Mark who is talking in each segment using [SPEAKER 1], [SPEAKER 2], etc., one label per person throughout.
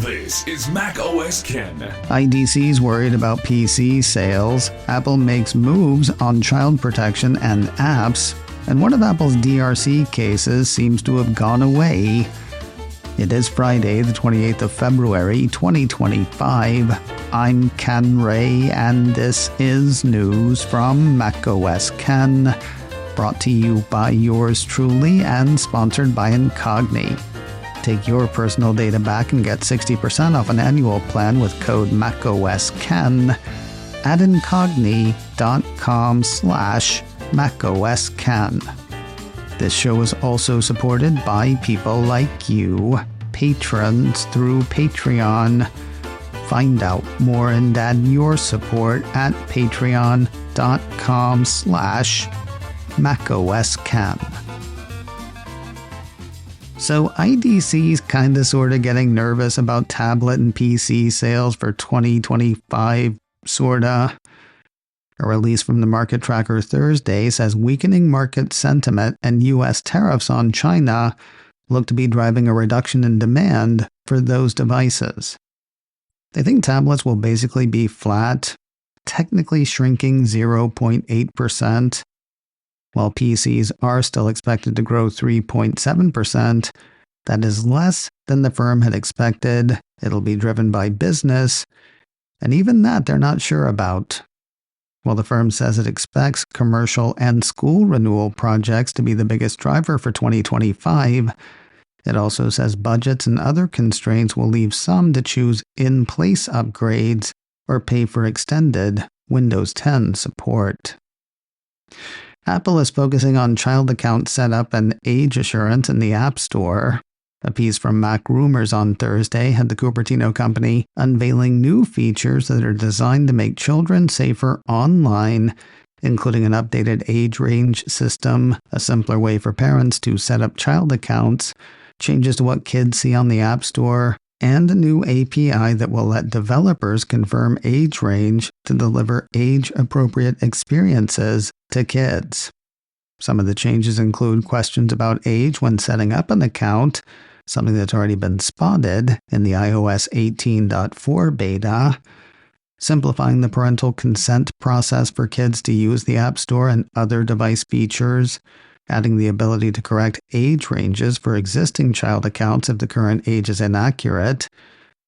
[SPEAKER 1] This is macOS Ken.
[SPEAKER 2] IDC's worried about PC sales. Apple makes moves on child protection and apps. And one of Apple's DRC cases seems to have gone away. It is Friday, the 28th of February, 2025. I'm Ken Ray, and this is news from macOS Ken, brought to you by yours truly and sponsored by Incogni. Take your personal data back and get 60% off an annual plan with code macOSKen at incogni.com/macOSKen. This show is also supported by people like you, patrons through Patreon. Find out more and add your support at patreon.com/macOSKen. So IDC's kinda sorta getting nervous about tablet and PC sales for 2025, sorta. A release from the market tracker Thursday says weakening market sentiment and US tariffs on China look to be driving a reduction in demand for those devices. They think tablets will basically be flat, technically shrinking 0.8%. While PCs are still expected to grow 3.7%, that is less than the firm had expected. It'll be driven by business, and even that they're not sure about. While the firm says it expects commercial and school renewal projects to be the biggest driver for 2025, it also says budgets and other constraints will leave some to choose in-place upgrades or pay for extended Windows 10 support. Apple is focusing on child account setup and age assurance in the App Store. A piece from Mac Rumors on Thursday had the Cupertino company unveiling new features that are designed to make children safer online, including an updated age range system, a simpler way for parents to set up child accounts, changes to what kids see on the App Store, and a new API that will let developers confirm age range to deliver age-appropriate experiences to kids. Some of the changes include questions about age when setting up an account, something that's already been spotted in the iOS 18.4 beta, simplifying the parental consent process for kids to use the App Store and other device features, adding the ability to correct age ranges for existing child accounts if the current age is inaccurate,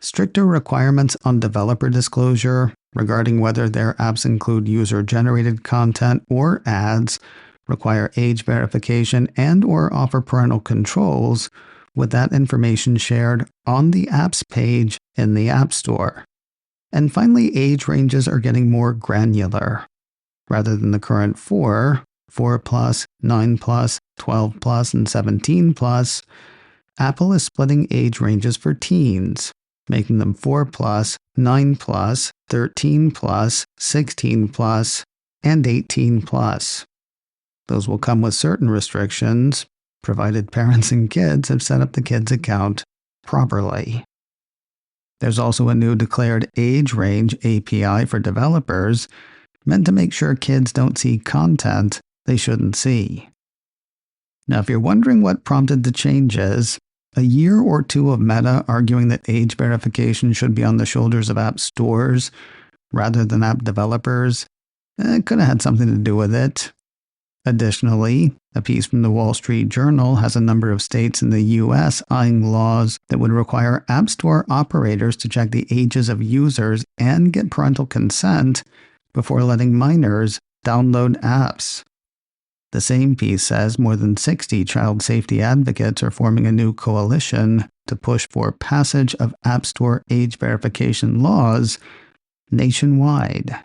[SPEAKER 2] stricter requirements on developer disclosure regarding whether their apps include user-generated content or ads, require age verification, and or offer parental controls with that information shared on the apps page in the App Store. And finally, age ranges are getting more granular. Rather than the current 4 plus, 9 plus, 12 plus, and 17 plus, Apple is splitting age ranges for teens, making them 4 plus, 9 plus, 13 plus, 16 plus, and 18 plus. Those will come with certain restrictions, provided parents and kids have set up the kids' account properly. There's also a new declared age range API for developers, meant to make sure kids don't see content they shouldn't see. Now, if you're wondering what prompted the changes, a year or two of Meta arguing that age verification should be on the shoulders of app stores rather than app developers, could have had something to do with it. Additionally, a piece from the Wall Street Journal has a number of states in the U.S. eyeing laws that would require App Store operators to check the ages of users and get parental consent before letting minors download apps. The same piece says more than 60 child safety advocates are forming a new coalition to push for passage of App Store age verification laws nationwide.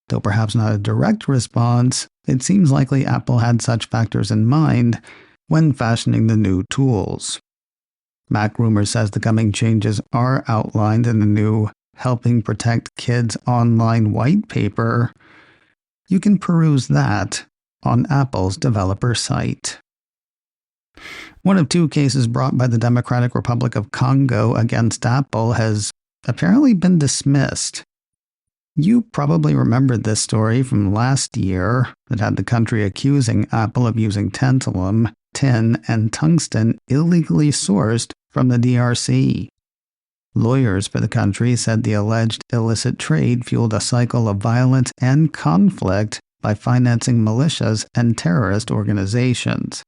[SPEAKER 2] Though perhaps not a direct response, it seems likely Apple had such factors in mind when fashioning the new tools. Mac Rumors says the coming changes are outlined in the new Helping Protect Kids Online white paper. You can peruse that on Apple's developer site. One of two cases brought by the Democratic Republic of Congo against Apple has apparently been dismissed. You probably remembered this story from last year that had the country accusing Apple of using tantalum, tin, and tungsten illegally sourced from the DRC. Lawyers for the country said the alleged illicit trade fueled a cycle of violence and conflict by financing militias and terrorist organizations.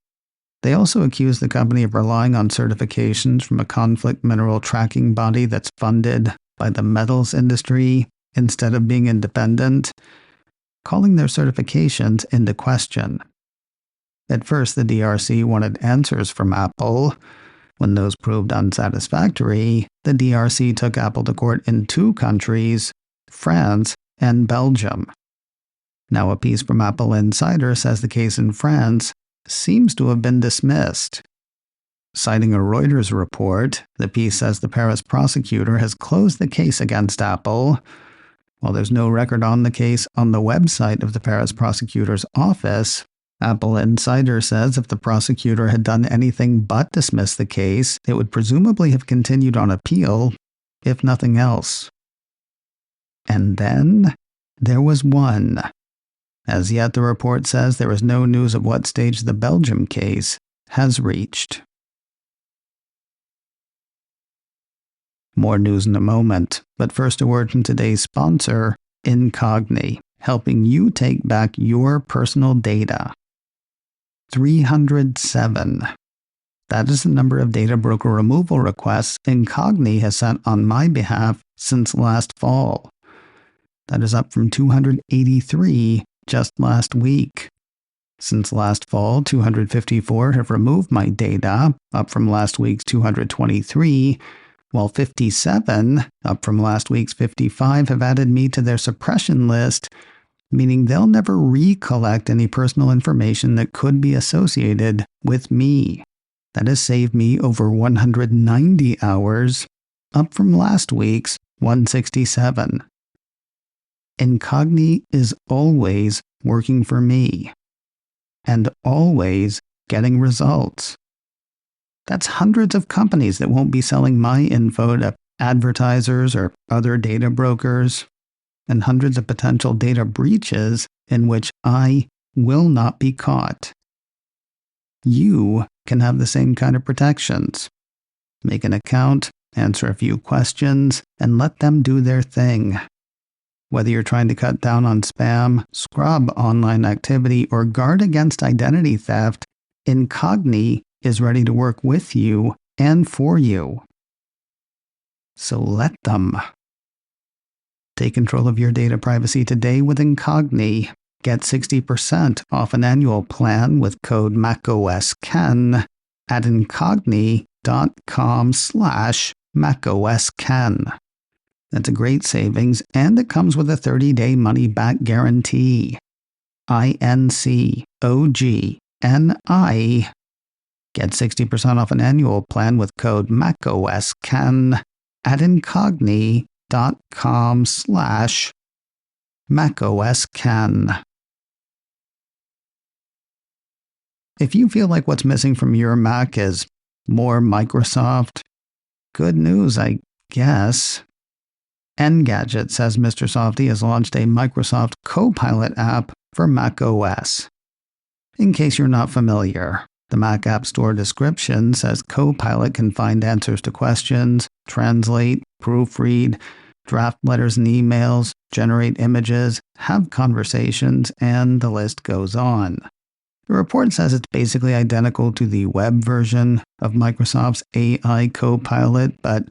[SPEAKER 2] They also accused the company of relying on certifications from a conflict mineral tracking body that's funded by the metals industry instead of being independent, calling their certifications into question. At first, the DRC wanted answers from Apple. When those proved unsatisfactory, the DRC took Apple to court in 2 countries, France and Belgium. Now, a piece from Apple Insider says the case in France seems to have been dismissed. Citing a Reuters report, the piece says the Paris prosecutor has closed the case against Apple. While there's no record on the case on the website of the Paris prosecutor's office, Apple Insider says if the prosecutor had done anything but dismiss the case, it would presumably have continued on appeal, if nothing else. And then there was one. As yet, the report says there is no news of what stage the Belgium case has reached. More news in a moment, but first a word from today's sponsor, Incogni, helping you take back your personal data. 307. That is the number of data broker removal requests Incogni has sent on my behalf since last fall. That is up from 283 just last week. Since last fall, 254 have removed my data, up from last week's 223, while 57, up from last week's 55, have added me to their suppression list, meaning they'll never recollect any personal information that could be associated with me. That has saved me over 190 hours, up from last week's 167. Incogni is always working for me, and always getting results. That's hundreds of companies that won't be selling my info to advertisers or other data brokers, and hundreds of potential data breaches in which I will not be caught. You can have the same kind of protections. Make an account, answer a few questions, and let them do their thing. Whether you're trying to cut down on spam, scrub online activity, or guard against identity theft, Incogni is ready to work with you and for you. So let them. Take control of your data privacy today with Incogni. Get 60% off an annual plan with code macOSken at incogni.com/macOSken. That's a great savings, and it comes with a 30-day money-back guarantee. INCOGNI. Get 60% off an annual plan with code macOSken at incogni.com/macOSken. If you feel like what's missing from your Mac is more Microsoft, good news, I guess. Engadget says Mr. Softy has launched a Microsoft Copilot app for macOS. In case you're not familiar, the Mac App Store description says Copilot can find answers to questions, translate, proofread, draft letters and emails, generate images, have conversations, and the list goes on. The report says it's basically identical to the web version of Microsoft's AI Copilot, but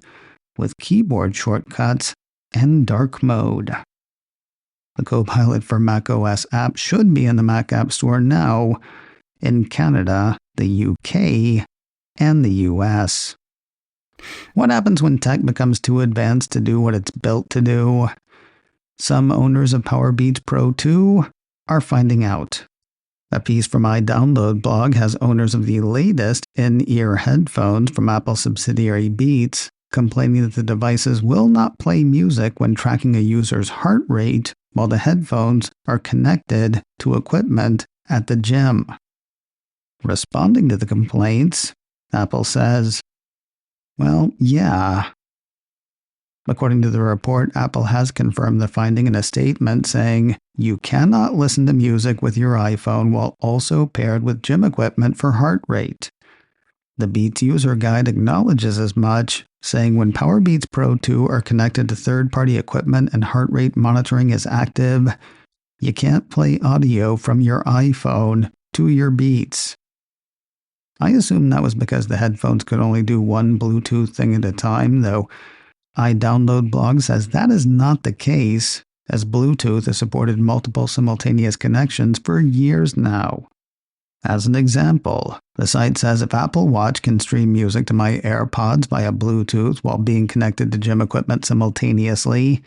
[SPEAKER 2] with keyboard shortcuts and dark mode. The Copilot for macOS app should be in the Mac App Store now in Canada, the UK, and the US. What happens when tech becomes too advanced to do what it's built to do? Some owners of Powerbeats Pro 2 are finding out. A piece from my download blog has owners of the latest in-ear headphones from Apple subsidiary Beats complaining that the devices will not play music when tracking a user's heart rate while the headphones are connected to equipment at the gym. Responding to the complaints, Apple says, well, yeah. According to the report, Apple has confirmed the finding in a statement saying, you cannot listen to music with your iPhone while also paired with gym equipment for heart rate. The Beats user guide acknowledges as much, saying when Powerbeats Pro 2 are connected to third-party equipment and heart rate monitoring is active, you can't play audio from your iPhone to your Beats. I assume that was because the headphones could only do one Bluetooth thing at a time, though iDownloadBlog says that is not the case, as Bluetooth has supported multiple simultaneous connections for years now. As an example, the site says if Apple Watch can stream music to my AirPods via Bluetooth while being connected to gym equipment simultaneously,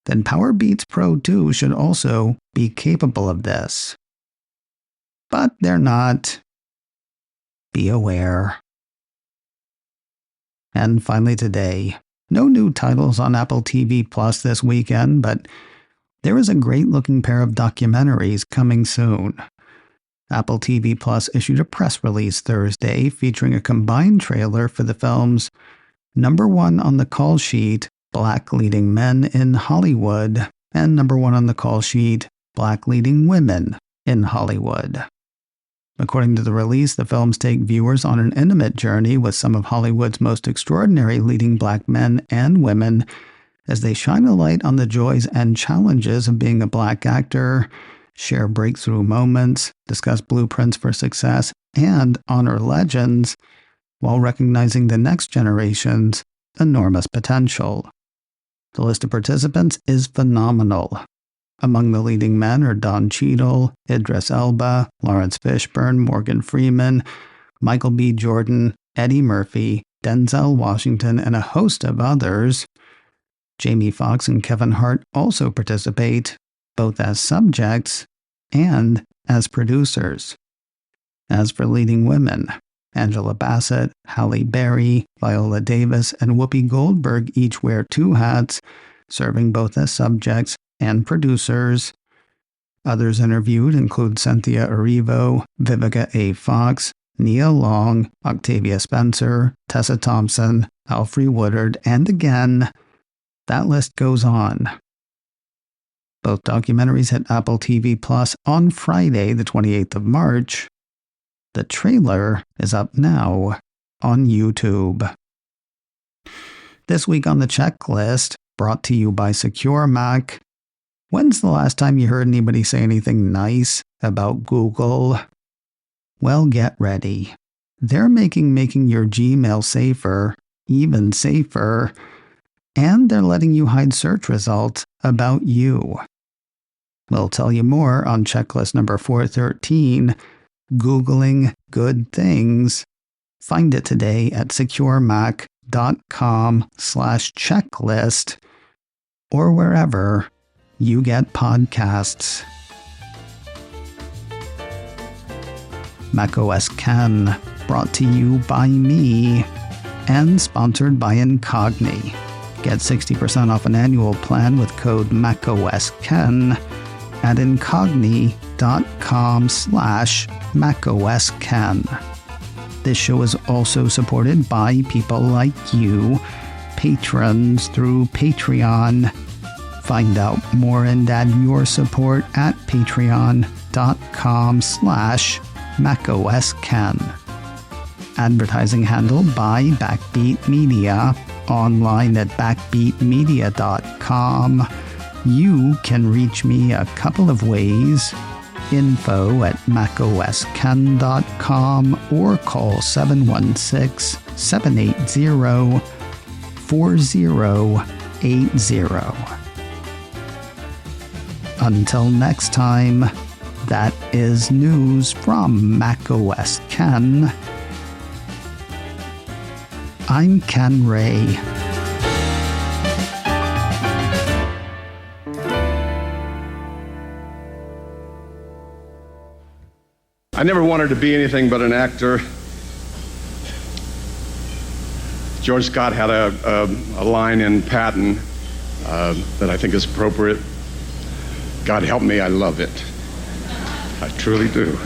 [SPEAKER 2] then Powerbeats Pro 2 should also be capable of this. But they're not. Be aware. And finally today, no new titles on Apple TV Plus this weekend, but there is a great-looking pair of documentaries coming soon. Apple TV Plus issued a press release Thursday featuring a combined trailer for the films number 1 on the call sheet, Black Leading Men in Hollywood, and number 1 on the call sheet, Black Leading Women in Hollywood. According to the release, the films take viewers on an intimate journey with some of Hollywood's most extraordinary leading black men and women as they shine a light on the joys and challenges of being a black actor, share breakthrough moments, discuss blueprints for success, and honor legends while recognizing the next generation's enormous potential. The list of participants is phenomenal. Among the leading men are Don Cheadle, Idris Elba, Lawrence Fishburne, Morgan Freeman, Michael B. Jordan, Eddie Murphy, Denzel Washington, and a host of others. Jamie Foxx and Kevin Hart also participate, both as subjects and as producers. As for leading women, Angela Bassett, Halle Berry, Viola Davis, and Whoopi Goldberg each wear 2 hats, serving both as subjects and producers. Others interviewed include Cynthia Erivo, Vivica A. Fox, Nia Long, Octavia Spencer, Tessa Thompson, Alfre Woodard, and again, that list goes on. Both documentaries hit Apple TV Plus on Friday, the 28th of March. The trailer is up now on YouTube. This week on the checklist, brought to you by Secure Mac. When's the last time you heard anybody say anything nice about Google? Well, get ready. They're making your Gmail safer, even safer, and they're letting you hide search results about you. We'll tell you more on checklist number 413, Googling Good Things. Find it today at securemac.com/checklist or wherever you get podcasts. macOS Ken, brought to you by me and sponsored by Incogni. Get 60% off an annual plan with code macOSKen at incogni.com/macOSken. This show is also supported by people like you, patrons through Patreon. Find out more and add your support at patreon.com/macOSken. Advertising handled by Backbeat Media, online at backbeatmedia.com. You can reach me a couple of ways. Info at macosken.com or call 716-780-4080. Until next time, that is news from macOS Ken. I'm Ken Ray.
[SPEAKER 3] I never wanted to be anything but an actor. George Scott had a line in Patton that I think is appropriate. God help me, I love it. I truly do.